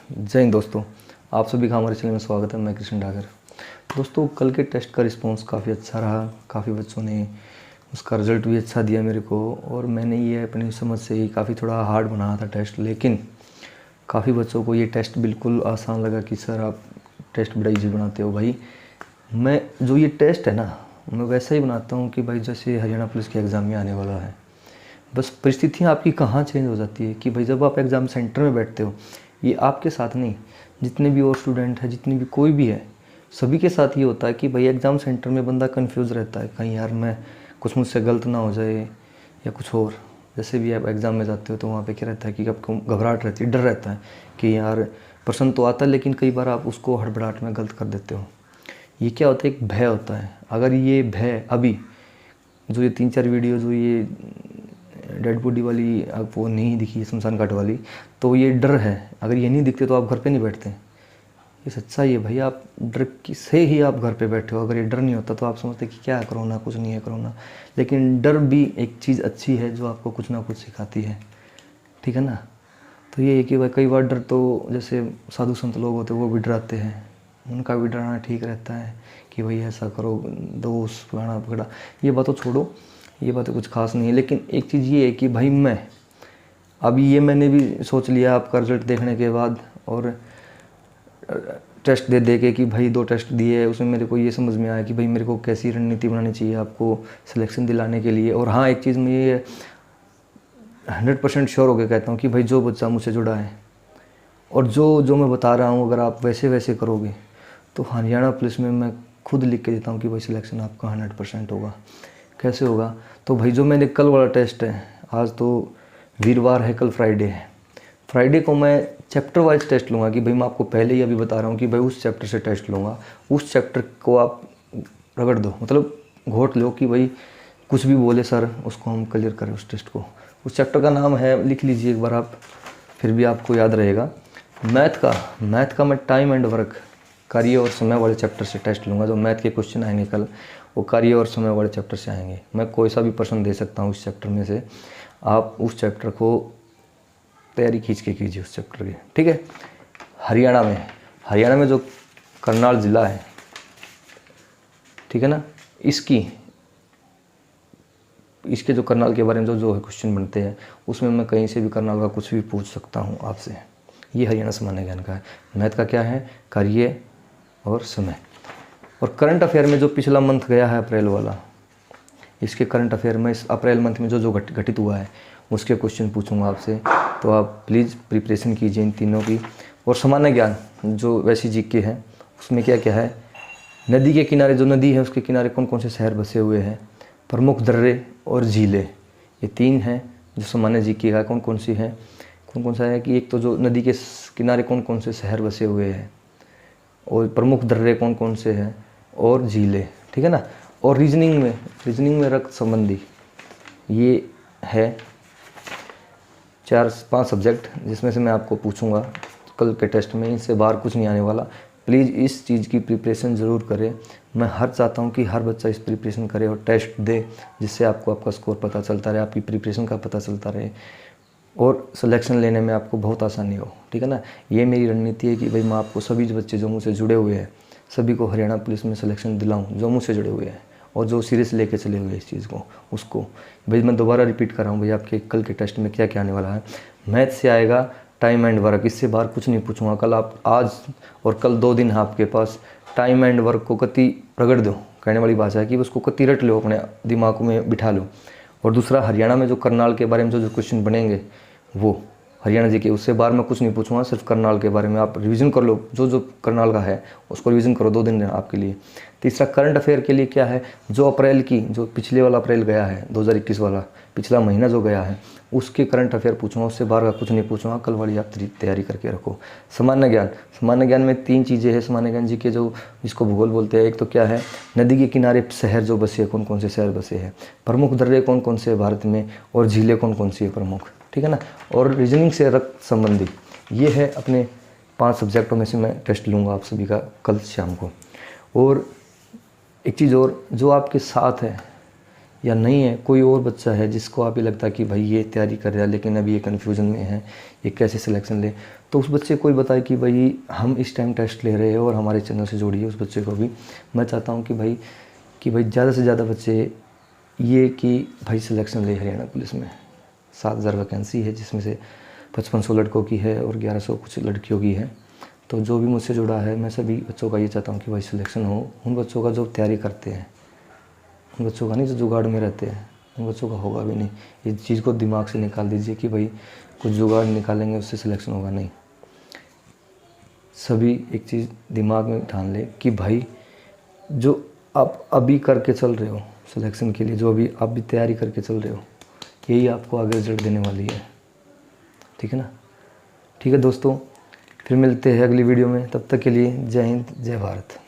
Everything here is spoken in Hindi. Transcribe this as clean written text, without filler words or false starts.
जय हिंद दोस्तों, आप सभी का हमारे चैनल में स्वागत है। मैं कृष्ण डागर। दोस्तों, कल के टेस्ट का रिस्पांस काफ़ी अच्छा रहा। काफ़ी बच्चों ने उसका रिज़ल्ट भी अच्छा दिया मेरे को, और मैंने ये अपनी समझ से ही काफ़ी थोड़ा हार्ड बनाया था टेस्ट, लेकिन काफ़ी बच्चों को ये टेस्ट बिल्कुल आसान लगा कि सर आप टेस्ट बड़ा ईजी बनाते हो। भाई मैं जो ये टेस्ट है ना, मैं वैसा ही बनाता हूँ कि भाई जैसे हरियाणा पुलिस के एग्ज़ाम में आने वाला है। बस परिस्थितियाँ आपकी कहाँ चेंज हो जाती है कि भाई जब आप एग्ज़ाम सेंटर में बैठते हो, ये आपके साथ नहीं, जितने भी और स्टूडेंट हैं, जितनी भी कोई भी है, सभी के साथ ये होता है कि भाई एग्ज़ाम सेंटर में बंदा कंफ्यूज रहता है, कहीं यार मैं कुछ मुझसे गलत ना हो जाए या कुछ और। जैसे भी आप एग्ज़ाम में जाते हो तो वहाँ पे क्या रहता है कि आपको घबराहट रहती है, डर रहता है कि यार प्रश्न तो आता है लेकिन कई बार आप उसको हड़बड़ाहट में गलत कर देते हो। ये क्या होता है, एक भय होता है। अगर ये भय अभी जो ये 3-4 वीडियो जो ये डेड बॉडी वाली आपको नहीं दिखी है, शमशान घाट वाली, तो ये डर है। अगर ये नहीं दिखते तो आप घर पे नहीं बैठते। ये सच्चाई है भाई, आप डर से ही आप घर पे बैठे हो। अगर ये डर नहीं होता तो आप समझते कि क्या है कोरोना, कुछ नहीं है कोरोना। लेकिन डर भी एक चीज़ अच्छी है जो आपको कुछ ना कुछ सिखाती है, ठीक है ना। तो ये है कि भाई कई बार डर तो जैसे साधु संत लोग होते हैं वो भी डराते हैं, उनका भी डराना ठीक रहता है कि भाई ऐसा करो, दोस्त फलाना पकड़ा। ये बातों छोड़ो, ये बातें कुछ खास नहीं है। लेकिन एक चीज़ ये है कि भाई मैं अभी ये मैंने भी सोच लिया आपका रिजल्ट देखने के बाद, और टेस्ट दे दे के कि भाई 2 टेस्ट दिए, उसमें मेरे को ये समझ में आया कि भाई मेरे को कैसी रणनीति बनानी चाहिए आपको सिलेक्शन दिलाने के लिए। और हाँ, एक चीज़ मैं ये 100% श्योर होकर कहता हूँ कि भाई जो बच्चा मुझसे जुड़ा है और जो जो मैं बता रहा हूँ, अगर आप वैसे वैसे करोगे तो हरियाणा पुलिस में मैं खुद लिख के देता हूँ कि भाई सिलेक्शन आपका 100% होगा। कैसे होगा? तो भाई जो मैंने कल वाला टेस्ट है, आज तो वीरवार है, कल फ्राइडे है, फ्राइडे को मैं चैप्टर वाइज टेस्ट लूँगा कि भाई मैं आपको पहले ही अभी बता रहा हूँ कि भाई उस चैप्टर से टेस्ट लूँगा। उस चैप्टर को आप रगड़ दो, मतलब घोट लो कि भाई कुछ भी बोले सर उसको हम क्लियर करें उस टेस्ट को। उस चैप्टर का नाम है, लिख लीजिए एक बार आप, फिर भी आपको याद रहेगा। मैथ का मैं टाइम एंड वर्क, कार्य और समय वाले चैप्टर से टेस्ट लूँगा। जो मैथ के क्वेश्चन आएंगे कल, वो कार्य और समय वाले चैप्टर से आएंगे। मैं कोई सा भी प्रश्न दे सकता हूँ इस चैप्टर में से, आप उस चैप्टर को तैयारी खींच के कीजिए उस चैप्टर की, ठीक है। हरियाणा में जो करनाल ज़िला है, ठीक है ना, इसके जो करनाल के बारे में जो क्वेश्चन बनते हैं, उसमें मैं कहीं से भी करनाल का कुछ भी पूछ सकता हूँ आपसे। ये हरियाणा सामान्य ज्ञान का है। मैथ का क्या है, कार्य और समय। और करंट अफेयर में जो पिछला मंथ गया है अप्रैल वाला, इसके करंट अफेयर में इस अप्रैल मंथ में जो घटित हुआ है उसके क्वेश्चन पूछूंगा आपसे। तो आप प्लीज़ प्रिपरेशन कीजिए इन तीनों की। और सामान्य ज्ञान जो वैसी जीके है, उसमें क्या क्या है, नदी के किनारे, जो नदी है उसके किनारे कौन कौन से शहर बसे हुए हैं, प्रमुख दर्रे और झीलें, ये 3 हैं जो सामान्य जीके का कौन कौन सी है, कौन कौन सा है कि एक तो जो नदी के किनारे कौन कौन से शहर बसे हुए हैं, और प्रमुख दर्रे कौन कौन से हैं, और झीलें, ठीक है ना। और रीजनिंग में रक्त संबंधी ये है 4-5 सब्जेक्ट, जिसमें से मैं आपको पूछूंगा कल के टेस्ट में। इनसे बाहर कुछ नहीं आने वाला। प्लीज़ इस चीज़ की प्रिपरेशन ज़रूर करें। मैं चाहता हूँ कि हर बच्चा इस प्रिपरेशन करे और टेस्ट दे, जिससे आपको आपका स्कोर पता चलता रहे, आपकी प्रिपरेशन का पता चलता रहे, और सिलेक्शन लेने में आपको बहुत आसानी हो, ठीक है ना। ये मेरी रणनीति है कि भाई मैं आपको सभी बच्चे जो मुझसे जुड़े हुए हैं, सभी को हरियाणा पुलिस में सिलेक्शन दिलाऊं, जो मुझसे जुड़े हुए हैं और जो सीरियस लेके चले हुए हैं इस चीज़ को, उसको। भाई मैं दोबारा रिपीट कर रहा हूँ, भाई आपके कल के टेस्ट में क्या क्या आने वाला है। मैथ से आएगा टाइम एंड वर्क, इससे बाहर कुछ नहीं पूछूंगा। कल आप, आज और कल 2 दिन है आपके पास। टाइम एंड वर्क को कति रगड़ दो, कहने वाली भाषा है कि उसको कति रट लो, अपने दिमाग में बिठा लो। और दूसरा, हरियाणा में जो करनाल के बारे में जो क्वेश्चन बनेंगे वो हरियाणा जी के, उससे बाहर मैं कुछ नहीं पूछूंगा, सिर्फ करनाल के बारे में आप रिवीजन कर लो। जो करनाल का है उसको रिवीजन करो, 2 दिन आपके लिए। तीसरा, करंट अफेयर के लिए क्या है, जो अप्रैल की, जो पिछले वाला अप्रैल गया है 2021 वाला, पिछला महीना जो गया है, उसके करंट अफेयर पूछूंगा, उससे बाहर का कुछ नहीं पूछूंगा। कल वाली आप तैयारी करके रखो। सामान्य ज्ञान में 3 चीज़ें हैं सामान्य ज्ञान जी के, जो जिसको भूगोल बोलते हैं। एक तो क्या है, नदी के किनारे शहर जो बसे हैं, कौन कौन से शहर बसे हैं, प्रमुख दर्रे कौन कौन से भारत में, और झीलें कौन कौन सी है प्रमुख, ठीक है ना। और रीजनिंग से रक्त संबंधी, ये है अपने 5 सब्जेक्टों में से मैं टेस्ट लूँगा आप सभी का कल शाम को। और एक चीज़ और, जो आपके साथ है या नहीं है, कोई और बच्चा है जिसको आप ये लगता है कि भाई ये तैयारी कर रहा है लेकिन अभी ये कन्फ्यूज़न में है, ये कैसे सिलेक्शन ले, तो उस बच्चे को ही बताए कि भाई हम इस टाइम टेस्ट ले रहे हैं और हमारे चैनल से जोड़िए उस बच्चे को भी। मैं चाहता हूँ कि भाई ज़्यादा से ज़्यादा बच्चे ये कि भाई सिलेक्शन ले हरियाणा पुलिस में। 7,000 वैकेंसी है जिसमें से 5500 लड़कों की है और 1100 कुछ लड़कियों की है। तो जो भी मुझसे जुड़ा है, मैं सभी बच्चों का ये चाहता हूँ कि भाई सिलेक्शन हो। उन बच्चों का जो तैयारी करते हैं, उन बच्चों का नहीं जो जुगाड़ में रहते हैं, उन बच्चों का होगा भी नहीं। इस चीज़ को दिमाग से निकाल दीजिए कि भाई कुछ जुगाड़ निकालेंगे उससे सिलेक्शन होगा, नहीं। सभी एक चीज़ दिमाग में ठान ले कि भाई जो आप अभी करके चल रहे हो सिलेक्शन के लिए, जो अभी आप भी तैयारी करके चल रहे हो, यही आपको आगे रिजल्ट देने वाली है। ठीक है ना? ठीक है दोस्तों, फिर मिलते हैं अगली वीडियो में। तब तक के लिए जय हिंद, जय भारत।